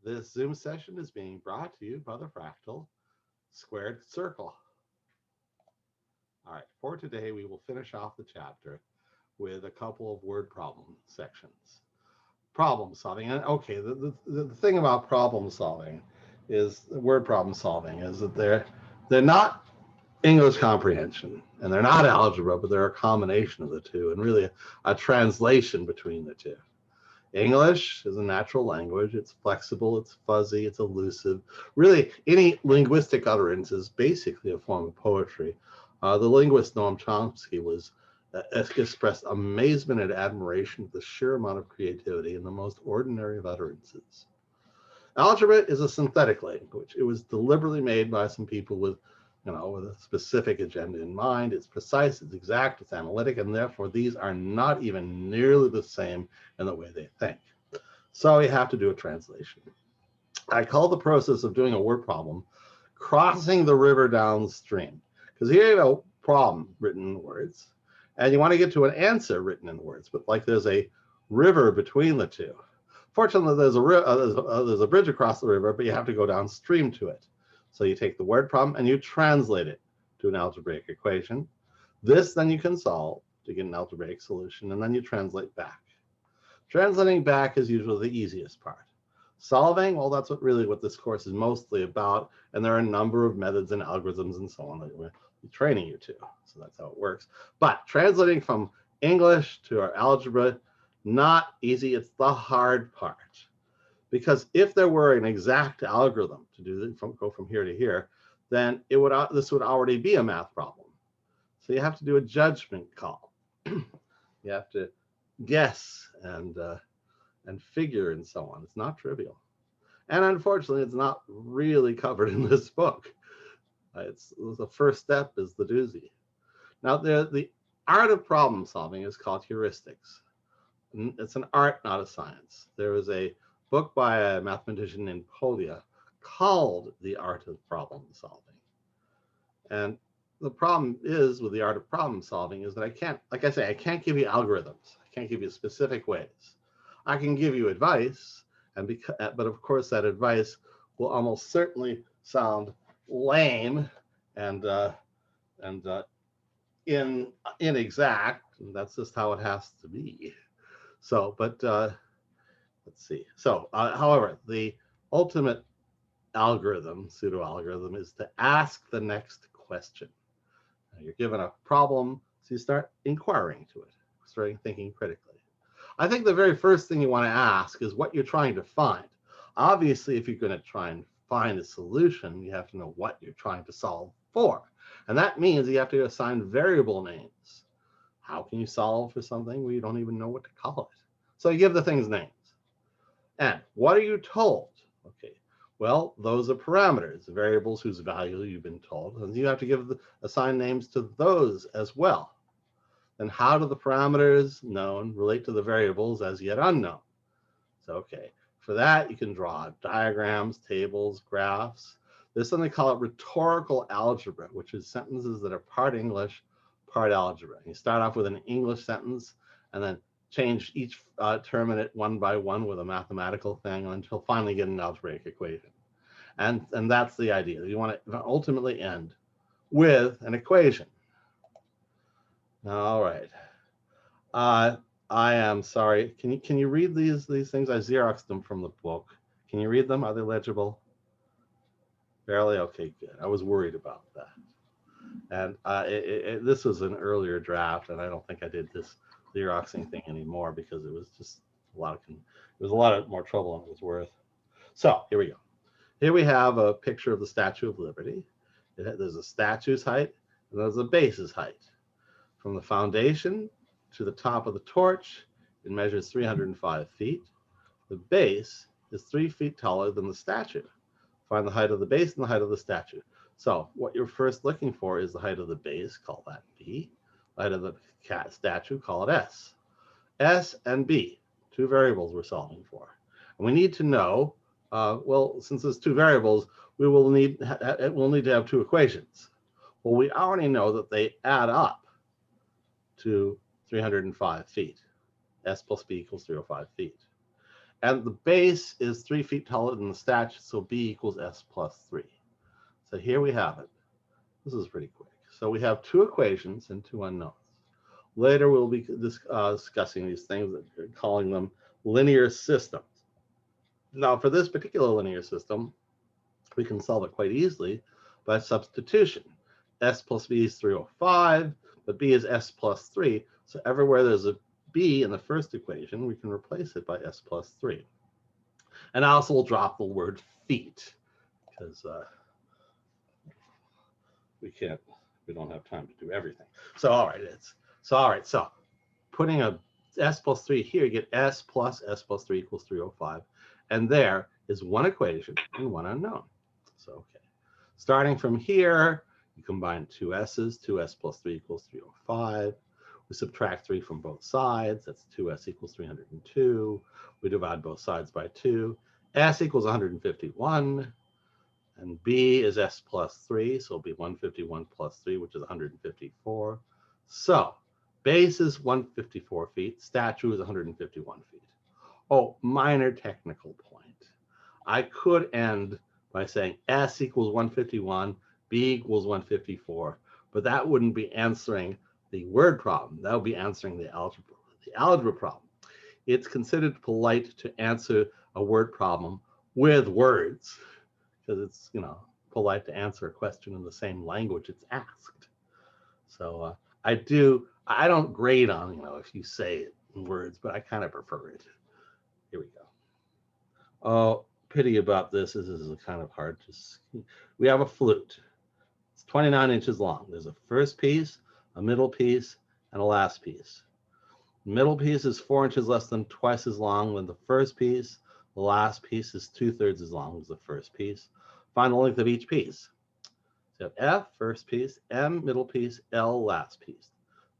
This Zoom session is being brought to you by the Fractal Squared Circle. All right, for today, we will finish off the chapter with a couple of word problem sections. Problem solving. And okay, the thing about problem solving is word problem solving is that they're not English comprehension and they're not algebra, but they're a combination of the two and really a translation between the two. English is a natural language. It's flexible, it's fuzzy, it's elusive. Really, any linguistic utterance is basically a form of poetry. The linguist Noam Chomsky expressed amazement and admiration at the sheer amount of creativity in the most ordinary of utterances. Algebra is a synthetic language. It was deliberately made by some people with a specific agenda in mind. It's precise, it's exact, it's analytic, and therefore these are not even nearly the same in the way they think. So you have to do a translation. I call the process of doing a word problem crossing the river downstream, because here you have a problem written in words, and you want to get to an answer written in words, but like there's a river between the two. Fortunately, there's a bridge across the river, but you have to go downstream to it. So you take the word problem and you translate it to an algebraic equation. This then you can solve to get an algebraic solution, and then you translate back. Translating back is usually the easiest part. Solving, well, that's what this course is mostly about, and there are a number of methods and algorithms and so on that we're training you to. So that's how it works. But translating from English to our algebra, not easy. It's the hard part. Because if there were an exact algorithm to do this, go from here to here, then this would already be a math problem. So you have to do a judgment call. You have to guess and figure and so on. It's not trivial. And unfortunately, it's not really covered in this book. The first step is the doozy. Now, the art of problem solving is called heuristics. It's an art, not a science. There is a book by a mathematician in Polia called The Art of Problem Solving. And the problem is with the art of problem solving is that I can't give you algorithms. I can't give you specific ways. I can give you advice, but of course that advice will almost certainly sound lame and inexact, and that's just how it has to be. So, but let's see. So, however, the ultimate algorithm, pseudo algorithm, is to ask the next question. Now, you're given a problem, so you start inquiring to it, starting thinking critically. I think the very first thing you want to ask is what you're trying to find. Obviously, if you're going to try and find a solution, you have to know what you're trying to solve for. And that means you have to assign variable names. How can you solve for something where you don't even know what to call it? So you give the things names. And what are you told? Okay, well, those are parameters, variables whose value you've been told, and you have to assign names to those as well. Then how do the parameters known relate to the variables as yet unknown? So, okay, for that, you can draw diagrams, tables, graphs. There's something called rhetorical algebra, which is sentences that are part English, part algebra. You start off with an English sentence and then change each term in it one by one with a mathematical thing until finally get an algebraic equation. And that's the idea. You want to ultimately end with an equation. All right. I am sorry. Can you read these things? I Xeroxed them from the book. Can you read them? Are they legible? Barely? Okay, good. I was worried about that. And this was an earlier draft, and I don't think I did this Xeroxing thing anymore because it was just a lot of more trouble than it was worth. So here we go. Here we have a picture of the Statue of Liberty. There's a statue's height, and there's a base's height. From the foundation to the top of the torch, it measures 305 feet. The base is 3 feet taller than the statue. Find the height of the base and the height of the statue. So what you're first looking for is the height of the base, call that B. The height of the statue, call it S. S and B, two variables we're solving for. And we need to know, well, since there's two variables, we'll need to have two equations. Well, we already know that they add up to 305 feet. S plus B equals 305 feet. And the base is 3 feet taller than the statue, so B equals S plus 3. So here we have it. This is pretty quick. So we have 2 equations and 2 unknowns. Later we'll be discussing these things, calling them linear systems. Now for this particular linear system, we can solve it quite easily by substitution. S plus B is 305, but B is S plus 3. So everywhere there's a B in the first equation, we can replace it by S plus 3. And I also will drop the word feet because we don't have time to do everything. So all right, so putting a S plus 3 here, you get S plus 3 equals 305. And there is one equation and one unknown. So, okay. Starting from here, you combine 2 S's. 2S plus 3 equals 305. We subtract 3 from both sides. That's 2S equals 302. We divide both sides by 2. S equals 151. And B is S plus 3, so it'll be 151 plus 3, which is 154. So base is 154 feet. Statue is 151 feet. Oh, minor technical point. I could end by saying S equals 151, B equals 154, but that wouldn't be answering the word problem. That would be answering the algebra problem. It's considered polite to answer a word problem with words because it's, polite to answer a question in the same language it's asked. So I don't grade on, if you say it in words, but I kind of prefer it. Here we go. Oh, pity about this is kind of hard to see. We have a flute. It's 29 inches long. There's a first piece, a middle piece, and a last piece. The middle piece is 4 inches less than twice as long than the first piece. The last piece is 2/3 as long as the first piece. Find the length of each piece. So you have F, first piece, M, middle piece, L, last piece.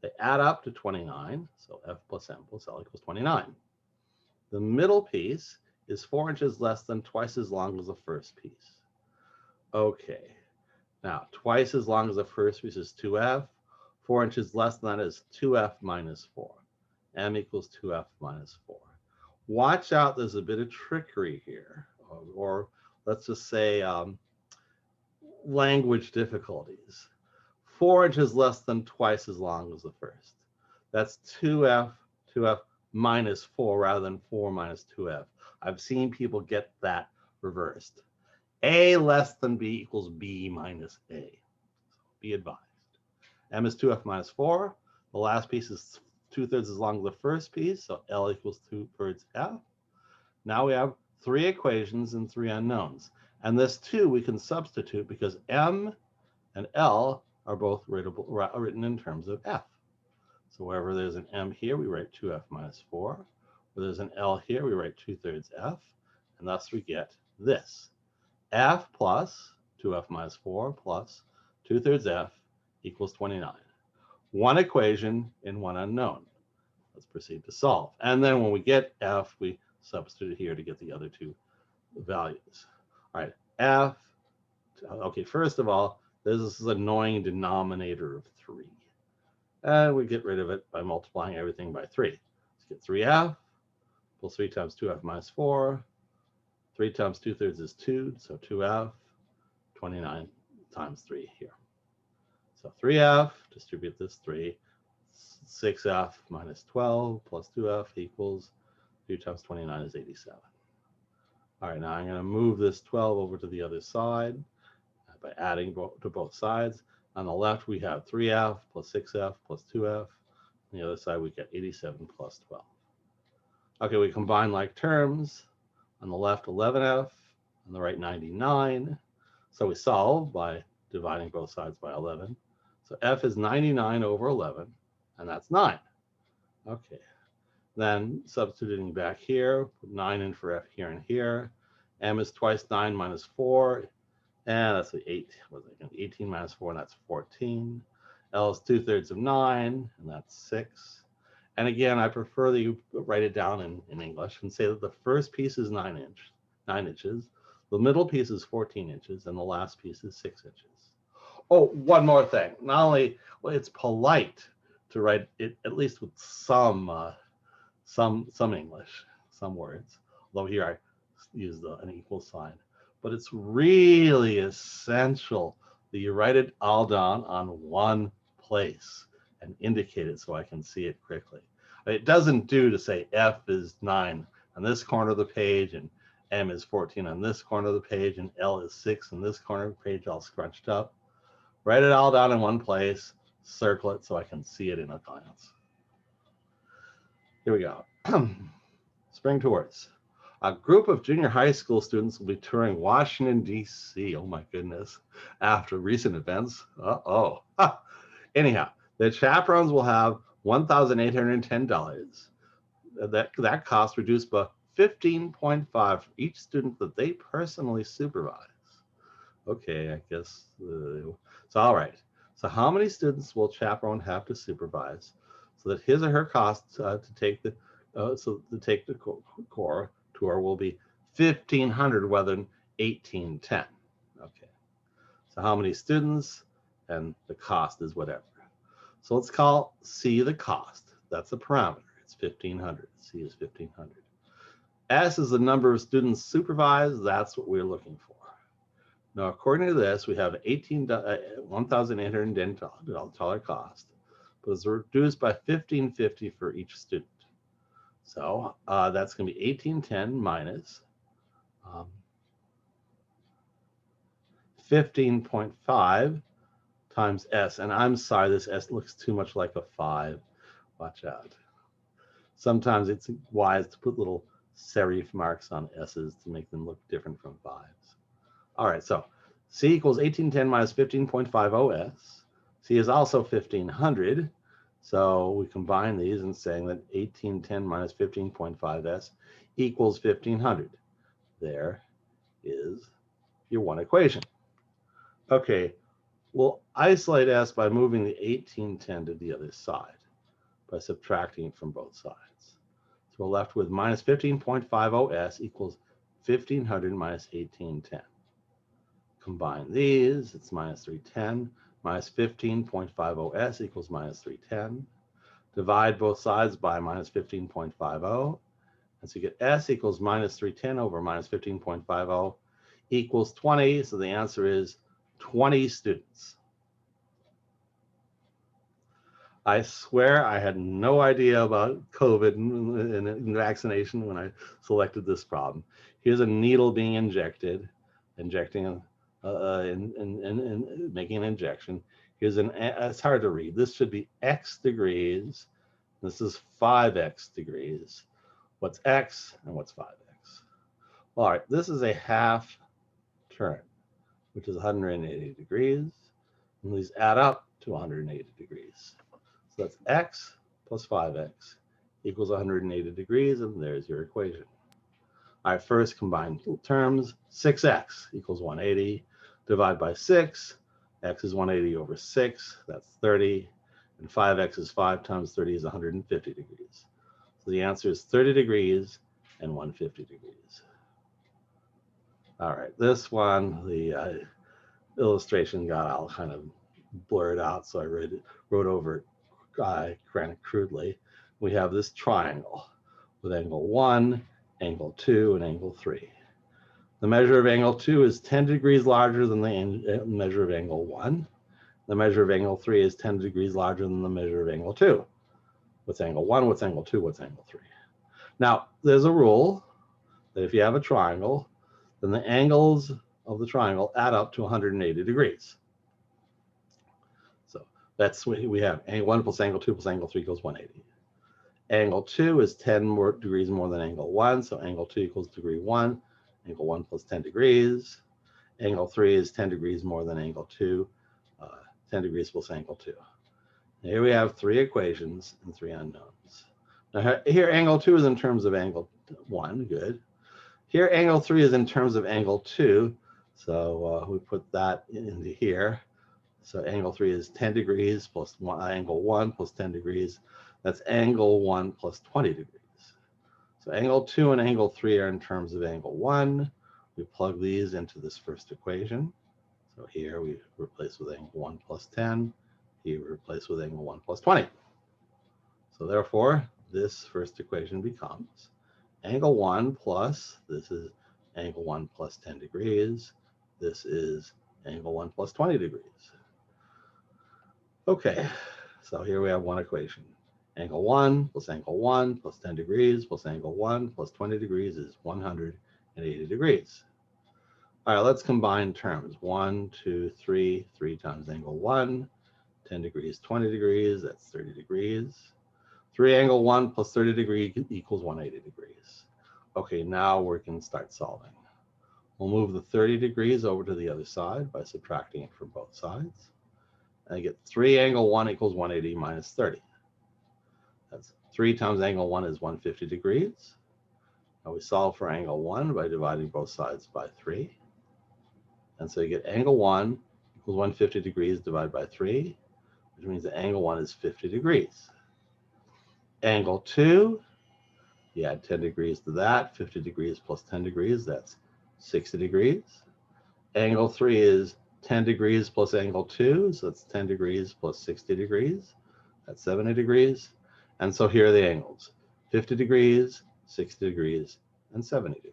They add up to 29, so F plus M plus L equals 29. The middle piece is 4 inches less than twice as long as the first piece. Okay, now twice as long as the first piece is 2F. 4 inches less than that is 2F minus 4. M equals 2F minus 4. Watch out, there's a bit of trickery here, or let's just say language difficulties. 4 inches less than twice as long as the first. That's 2F minus 4 rather than 4 minus 2F. I've seen people get that reversed. A less than B equals B minus A. So be advised. M is 2F minus 4. The last piece is 2/3 as long as the first piece, so L equals 2/3 F. Now we have 3 equations and 3 unknowns. And this 2 we can substitute because M and L are both written in terms of F. So wherever there's an M here, we write 2F minus 4. Where there's an L here, we write 2/3 F. And thus we get this. F plus 2F minus 4 plus 2/3 F equals 29. One equation and one unknown. Let's proceed to solve. And then when we get F, we substitute here to get the other 2 values. All right, F. Okay, first of all, there's this annoying denominator of 3. And we get rid of it by multiplying everything by 3. Let's get 3F plus 3 times 2F minus 4. 3 times 2/3 is 2, so 2F, 29 times 3 here. So 3F, distribute this 3, 6F minus 12 plus 2F equals 2 times 29 is 87. All right, now I'm going to move this 12 over to the other side by adding to both sides. On the left, we have 3F plus 6F plus 2F. On the other side, we get 87 plus 12. Okay, we combine like terms. On the left, 11F. On the right, 99. So we solve by dividing both sides by 11. So F is 99 over 11, and that's 9. Okay. Then substituting back here, put 9 in for F here and here. M is twice 9 minus 4. And that's 18 minus 4, and that's 14. L is 2/3 of 9, and that's 6. And again, I prefer that you write it down in English and say that the first piece is 9 inches, the middle piece is 14 inches, and the last piece is 6 inches. Oh, one more thing. Not only, well, it's polite to write it at least with some English, some words. Although here I use an equal sign. But it's really essential that you write it all down on one place and indicate it so I can see it quickly. It doesn't do to say F is 9 on this corner of the page and M is 14 on this corner of the page and L is 6 on this corner of the page all scrunched up. Write it all down in one place, circle it so I can see it in a glance. Here we go. Spring tours. A group of junior high school students will be touring Washington, D.C. Oh my goodness. After recent events. Uh-oh. Anyhow, the chaperones will have $1,810. That cost reduced by 15.5 for each student that they personally supervise. Okay, I guess. So all right. So how many students will chaperone have to supervise so that his or her cost to take the core tour will be $1,500 rather than $1,810. Okay. So how many students and the cost is whatever. So let's call C the cost. That's a parameter. It's 1,500. C is 1,500. S is the number of students supervised. That's what we're looking for. Now, according to this, we have $1,810 cost, but it's reduced by $1,550 for each student. So that's going to be 1,810 minus 15.5 times S. And I'm sorry, this S looks too much like a 5. Watch out. Sometimes it's wise to put little serif marks on S's to make them look different from 5s. All right, so C equals 1810 minus 15.50 S. C is also 1,500. So we combine these and saying that 1810 minus 15.5 S equals 1,500. There is your one equation. Okay, we'll isolate S by moving the 1810 to the other side by subtracting it from both sides. So we're left with minus 15.50 S equals 1,500 minus 1810. Combine these, it's minus 310, minus 15.50 S equals minus 310. Divide both sides by minus 15.50. And so you get S equals minus 310 over minus 15.50 equals 20. So the answer is 20 students. I swear I had no idea about COVID and vaccination when I selected this problem. Here's a needle being injecting and making an injection. Here's it's hard to read. This should be X degrees. This is 5X degrees. What's X and what's 5X? All right, this is a half turn, which is 180 degrees. And these add up to 180 degrees. So that's X plus 5X equals 180 degrees, and there's your equation. All right, first combine terms, 6X equals 180. Divide by 6, X is 180 over 6, that's 30. And 5X is 5 times 30 is 150 degrees. So the answer is 30 degrees and 150 degrees. All right, this one, the illustration got all kind of blurred out, so I wrote over it kind of crudely. We have this triangle with angle 1, angle 2, and angle 3. The measure of angle 2 is 10 degrees larger than the measure of angle 1. The measure of angle 3 is 10 degrees larger than the measure of angle 2. What's angle 1? What's angle 2? What's angle 3? Now, there's a rule that if you have a triangle, then the angles of the triangle add up to 180 degrees. So that's what we have. Angle 1 plus angle 2 plus angle 3 equals 180. Angle 2 is 10 degrees more than angle 1, so angle 2 equals degree 1. Angle 1 plus 10 degrees. Angle 3 is 10 degrees more than angle 2. 10 degrees plus angle 2. Here we have 3 equations and 3 unknowns. Now here angle 2 is in terms of angle 1, good. Here angle 3 is in terms of angle 2, so we put that into here. So angle 3 is 10 degrees plus angle 1 plus 10 degrees. That's angle 1 plus 20 degrees. So angle 2 and angle 3 are in terms of angle 1. We plug these into this first equation. So here we replace with angle 1 plus 10. Here we replace with angle 1 plus 20. So therefore, this first equation becomes angle 1 plus, this is angle 1 plus 10 degrees. This is angle 1 plus 20 degrees. Okay, so here we have one equation. Angle 1 plus angle 1 plus 10 degrees plus angle 1 plus 20 degrees is 180 degrees. All right, let's combine terms. 1, 2, 3, 3 times angle 1, 10 degrees, 20 degrees, that's 30 degrees. 3 angle 1 plus 30 degrees equals 180 degrees. Okay, now we can start solving. We'll move the 30 degrees over to the other side by subtracting it from both sides. And I get 3 angle 1 equals 180 minus 30. That's 3 times angle 1 is 150 degrees. Now we solve for angle 1 by dividing both sides by 3. And so you get angle 1 equals 150 degrees divided by 3, which means that angle 1 is 50 degrees. Angle 2, you add 10 degrees to that, 50 degrees plus 10 degrees, that's 60 degrees. Angle 3 is 10 degrees plus angle 2, so that's 10 degrees plus 60 degrees, that's 70 degrees. And so here are the angles, 50 degrees, 60 degrees, and 70 degrees.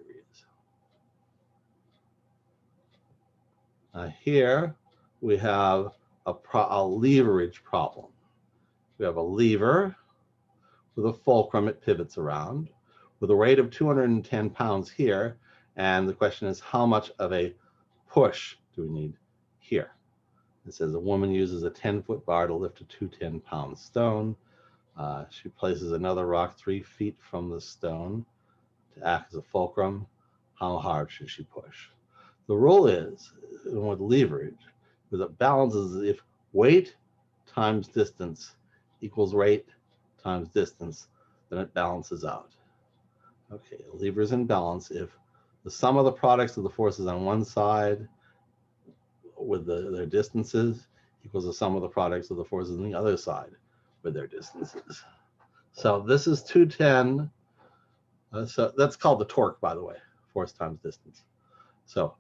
Here we have a leverage problem. We have a lever with a fulcrum it pivots around with a weight of 210 pounds here. And the question is, how much of a push do we need here? It says a woman uses a 10-foot bar to lift a 210-pound stone. She places another rock 3 feet from the stone to act as a fulcrum. How hard should she push? The rule is, with leverage, with it balances if weight times distance equals rate times distance, then it balances out. Okay, a lever is in balance if the sum of the products of the forces on one side with their distances equals the sum of the products of the forces on the other side with their distances. So this is 210. So that's called the torque, by the way, force times distance. So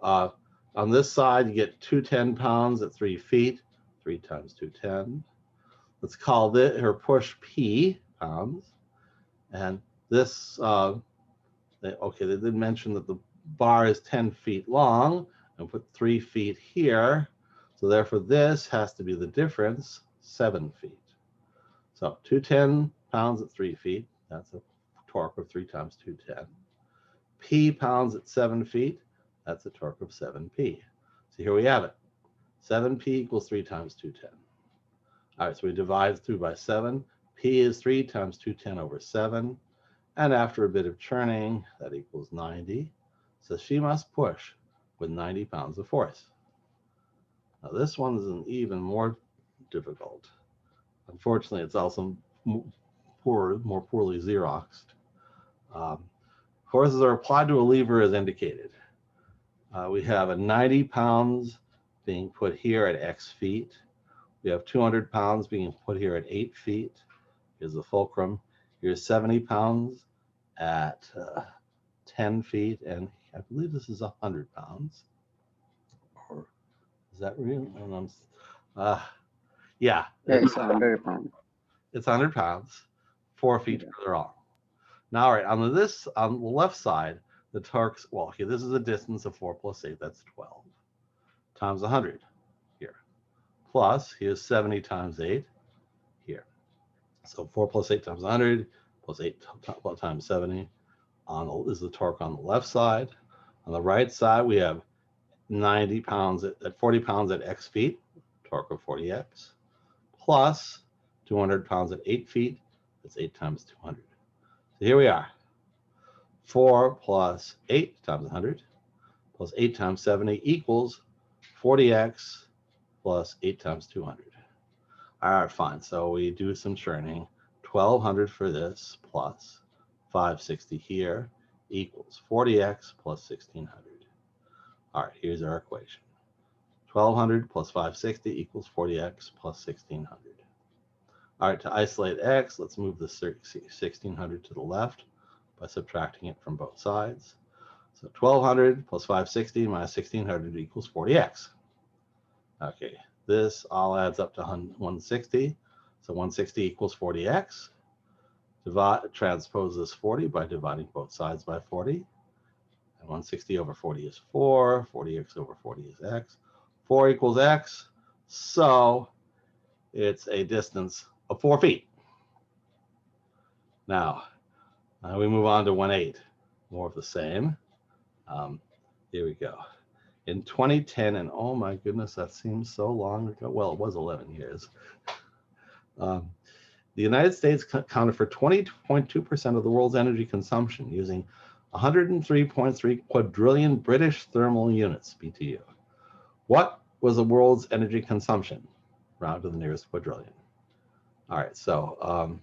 on this side, you get 210 pounds at 3 feet, 3 times 210. Let's call this her push P, pounds. And this, okay, they did mention that the bar is 10 feet long and put 3 feet here. So therefore this has to be the difference, 7 feet. So 210 pounds at 3 feet, that's a torque of 3 times 210. P pounds at 7 feet, that's a torque of 7P. So here we have it. 7P equals 3 times 210. All right, so we divide through by 7. P is 3 times 210 over 7. And after a bit of churning, that equals 90. So she must push with 90 pounds of force. Now this one is even more difficult. Unfortunately, it's also more poorly Xeroxed. Forces are applied to a lever as indicated. We have a 90 pounds being put here at X feet. We have 200 pounds being put here at 8 feet. Here's the fulcrum. Here's 70 pounds at 10 feet. And I believe this is 100 pounds. Or is that real? Yeah. It's 100 pounds. It's 100 pounds, 4 feet further on. Now, all right, on the left side, the torque's, well, okay, this is a distance of 4 plus 8, that's 12, times 100 here. Plus, here's 70 times 8 here. So 4 plus 8 times 100 plus 8 times 70 is the torque on the left side. On the right side, we have 90 pounds at 40 pounds at X feet, torque of 40X, plus 200 pounds at 8 feet, that's 8 times 200. So here we are. 4 plus 8 times 100 plus 8 times 70 equals 40X plus 8 times 200. All right, fine. So we do some churning. 1200 for this plus 560 here equals 40X plus 1600. All right, here's our equation. 1200 plus 560 equals 40X plus 1600. All right, to isolate X, let's move the 1600 to the left by subtracting it from both sides. So 1200 plus 560 minus 1600 equals 40X. Okay, this all adds up to 160. So 160 equals 40X. Transpose this 40 by dividing both sides by 40. And 160 over 40 is 4. 40x over 40 is x. 4 equals x. So it's a distance of 4 feet. Now, we move on to 1/8. More of the same. Here we go. In 2010, and oh my goodness, that seems so long ago. Well, it was 11 years. The United States accounted for 20.2% of the world's energy consumption using 103.3 quadrillion British thermal units, BTU. What was the world's energy consumption? Round to the nearest quadrillion. All right, so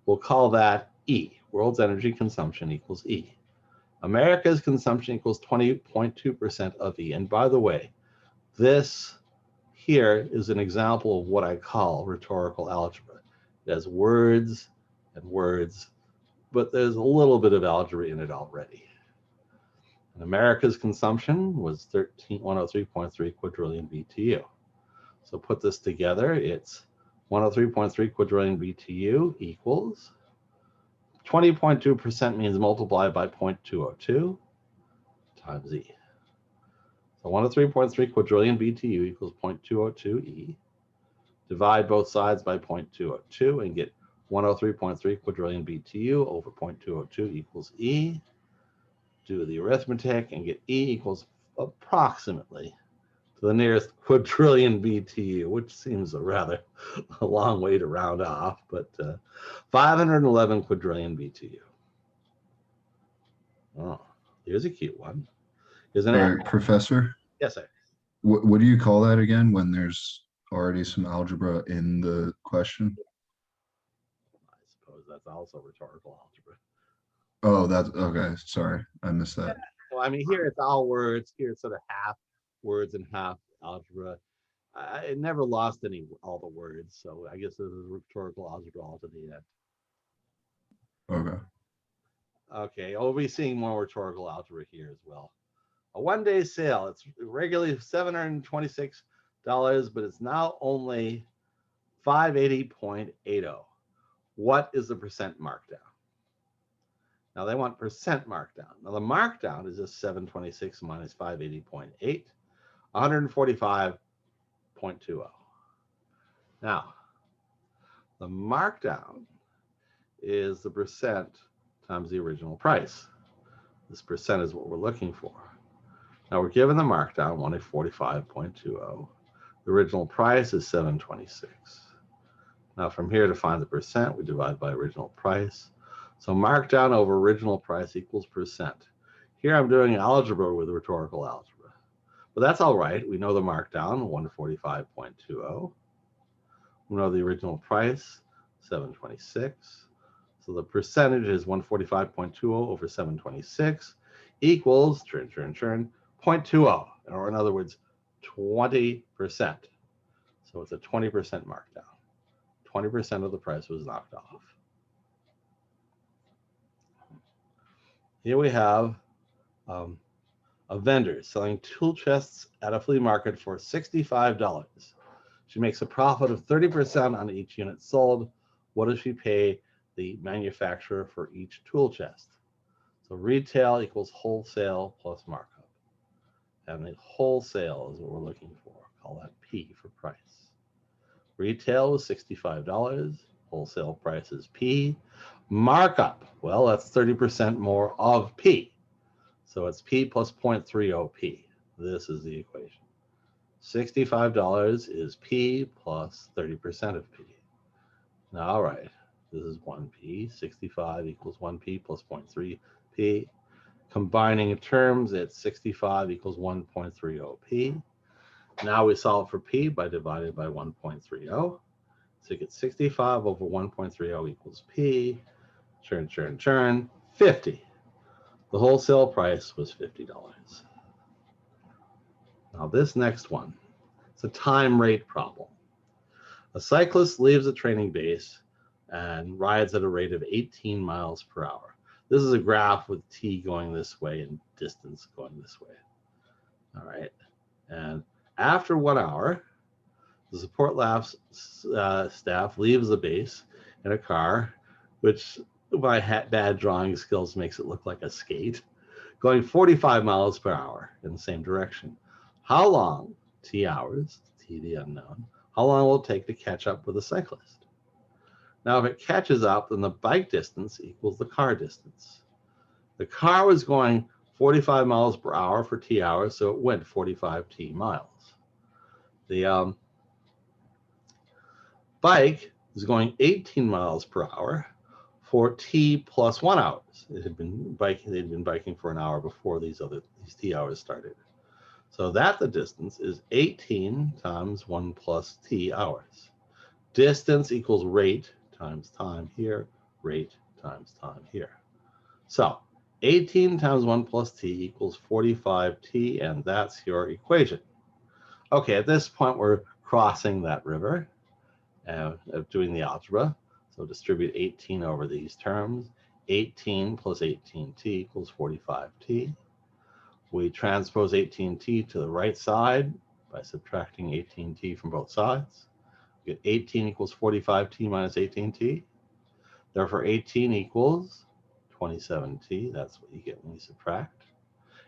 we'll call that E. World's energy consumption equals E. America's consumption equals 20.2% of E. And by the way, this here is an example of what I call rhetorical algebra. It has words and words, but there's a little bit of algebra in it already. And America's consumption was 103.3 quadrillion BTU. So put this together, it's 103.3 quadrillion BTU equals 20.2% means multiply by 0.202 times E. So 103.3 quadrillion BTU equals 0.202 E. Divide both sides by 0.202 and get 103.3 quadrillion BTU over 0.202 equals E. Do the arithmetic and get E equals approximately to the nearest quadrillion BTU, which seems a rather long way to round off, but 511 quadrillion BTU. Oh, here's a cute one. Here's an Sorry, Professor, Yes, sir. what do you call that again when there's already some algebra in the question? I suppose that's also rhetorical algebra. Oh, that's okay. Sorry, I missed that. So, I mean, here it's all words. Here it's sort of half words and half algebra. It never lost all the words, so I guess this is rhetorical algebra all to the end. Okay. Okay, we'll be seeing more rhetorical algebra here as well. A one-day sale. It's regularly $726, but it's now only $580.80. What is the percent markdown? Now they want percent markdown. Now the markdown is just 726 minus 580.8, 145.20. Now, the markdown is the percent times the original price. This percent is what we're looking for. Now we're given the markdown 145.20. The original price is 726. Now from here to find the percent, we divide by original price. So markdown over original price equals percent. Here I'm doing algebra with rhetorical algebra. But that's all right. We know the markdown, 145.20. We know the original price, 726. So the percentage is 145.20 over 726 equals, 0.20, or in other words, 20%. So it's a 20% markdown. 20% of the price was knocked off. Here we have a vendor selling tool chests at a flea market for $65. She makes a profit of 30% on each unit sold. What does she pay the manufacturer for each tool chest? So retail equals wholesale plus markup. And the wholesale is what we're looking for. Call that P for price. Retail was $65. Wholesale price is P. Markup, well, that's 30% more of P. So it's P plus 0.30 P. This is the equation. $65 is P plus 30% of P. Now, all right, this is 1P. 65 equals 1P plus 0.3 P. Combining terms, it's 65 equals 1.30 P. Now we solve for P by dividing by 1.30. So you get 65 over 1.30 equals P. Churn, 50. The wholesale price was $50. Now this next one, it's a time rate problem. A cyclist leaves a training base and rides at a rate of 18 miles per hour. This is a graph with T going this way and distance going this way. All right, and after 1 hour, the support staff leaves the base in a car which my bad drawing skills makes it look like a skate, going 45 miles per hour in the same direction. How long, t hours, t the unknown, how long will it take to catch up with a cyclist? Now, if it catches up, then the bike distance equals the car distance. The car was going 45 miles per hour for t hours, so it went 45 t miles. The bike is going 18 miles per hour for t plus 1 hours. They'd been biking for an hour before these t hours started. So that the distance is 18 times 1 plus t hours. Distance equals rate times time here, rate times time here. So 18 times 1 plus t equals 45t, and that's your equation. Okay, at this point, we're crossing that river, doing the algebra. So distribute 18 over these terms. 18 plus 18t equals 45t. We transpose 18t to the right side by subtracting 18t from both sides. We get 18 equals 45t minus 18t. Therefore, 18 equals 27t. That's what you get when you subtract.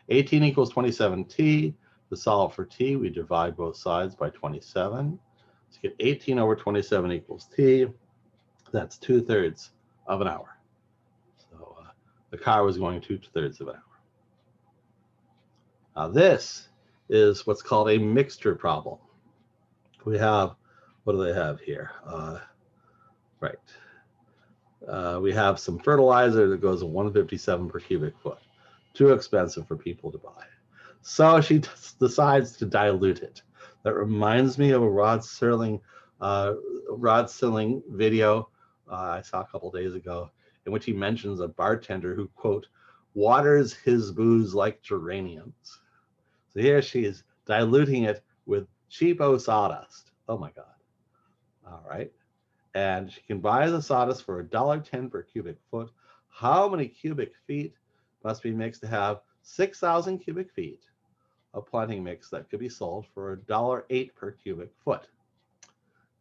18 equals 27t. To solve for t, we divide both sides by 27. So you get 18 over 27 equals t. That's 2/3 of an hour. So the car was going 2/3 of an hour. Now this is what's called a mixture problem. We have, what do they have here? We have some fertilizer that goes at 157 per cubic foot. Too expensive for people to buy. So she decides to dilute it. That reminds me of a Rod Serling video I saw a couple days ago, in which he mentions a bartender who, quote, waters his booze like geraniums. So here she is diluting it with cheapo sawdust. Oh my God. All right. And she can buy the sawdust for $1.10 per cubic foot. How many cubic feet must be mixed to have 6,000 cubic feet of planting mix that could be sold for $1.08 per cubic foot?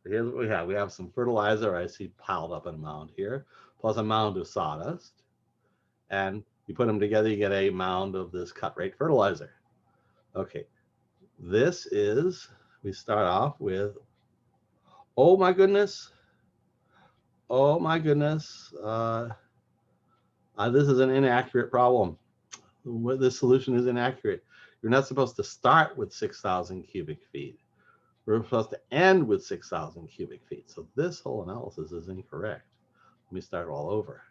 Here's what we have. We have some fertilizer, I see piled up in a mound here, plus a mound of sawdust. And you put them together, you get a mound of this cut rate fertilizer. Okay, this is, we start off with, oh my goodness, this is an inaccurate problem. This solution is inaccurate. You're not supposed to start with 6,000 cubic feet. We're supposed to end with 6,000 cubic feet. So this whole analysis is incorrect. Let me start all over.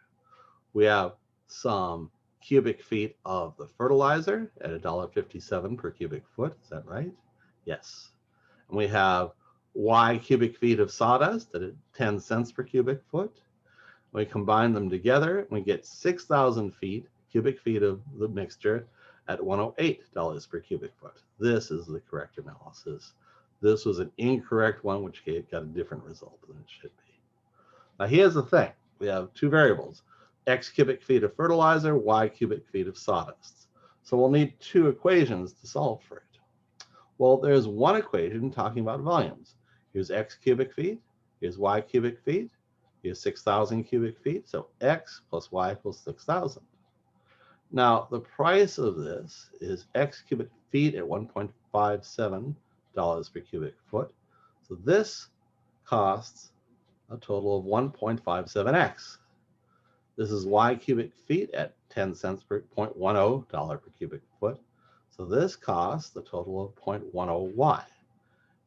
We have some cubic feet of the fertilizer at $1.57 per cubic foot. Is that right? Yes. And we have Y cubic feet of sawdust at 10 cents per cubic foot. We combine them together, and we get 6,000 cubic feet of the mixture at $108 per cubic foot. This is the correct analysis. This was an incorrect one, which got a different result than it should be. Now here's the thing. We have two variables, X cubic feet of fertilizer, Y cubic feet of sawdust. So we'll need two equations to solve for it. Well, there's one equation talking about volumes. Here's X cubic feet, here's Y cubic feet, here's 6,000 cubic feet. So X plus Y equals 6,000. Now, the price of this is X cubic feet at $1.57 per cubic foot. So this costs a total of 1.57x. This is Y cubic feet at 10 cents per $0.10 per cubic foot. So this costs a total of 0.10y.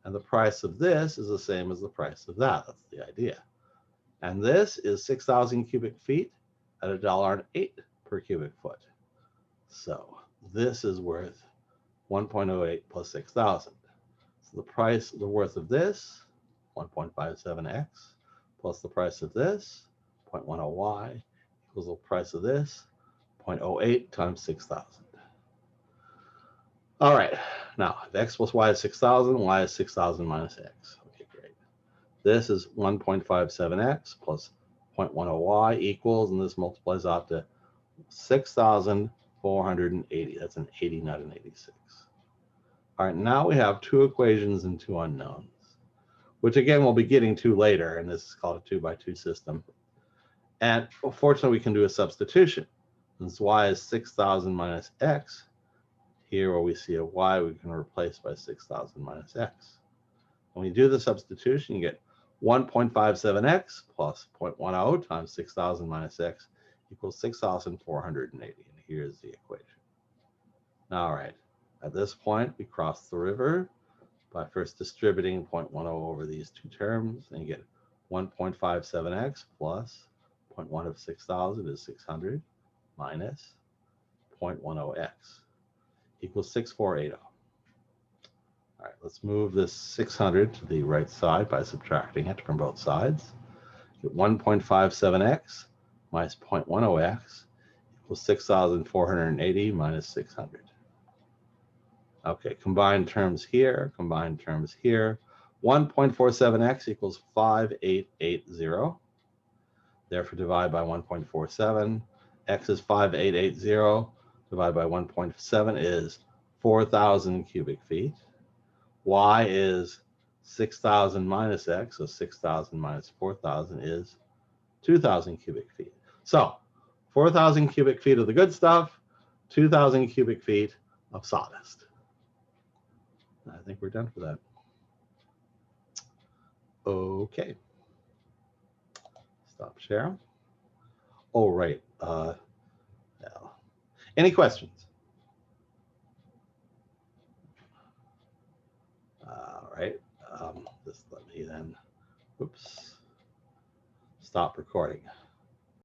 And the price of this is the same as the price of that. That's the idea. And this is 6,000 cubic feet at $1.08 per cubic foot. So this is worth 1.08 plus 6,000. So the worth of this, 1.57x, plus the price of this, 0.10y, equals the price of this, 0.08 times 6,000. All right, now if x plus y is 6,000, y is 6,000 minus x. Okay, great. This is 1.57x plus 0.10y equals, and this multiplies out to 6,480. That's an 80, not an 86. All right, now we have two equations and two unknowns, which again we'll be getting to later, and this is called a 2-by-2 system. And fortunately, we can do a substitution. Since y is 6,000 minus x, here where we see a y, we can replace by 6,000 minus x. When you do the substitution, you get 1.57x plus 0.10 times 6,000 minus x equals 6,480. And here's the equation. All right, at this point, we cross the river by first distributing 0.10 over these two terms, and you get 1.57x plus 0.1 of 6,000 is 600 minus 0.10x equals 6,480. All right, let's move this 600 to the right side by subtracting it from both sides. Get 1.57x minus 0.10x equals 6,480 minus 600. Okay, combined terms here, combined terms here. 1.47x equals 5880. Therefore, divide by 1.47. X is 5880. Divide by 1.7 is 4,000 cubic feet. Y is 6,000 minus x, so 6,000 minus 4,000 is 2,000 cubic feet. So 4,000 cubic feet of the good stuff, 2,000 cubic feet of sawdust. I think we're done for that. Okay. Stop sharing. Oh, right. Any questions? All right. Just let me then, oops, stop recording.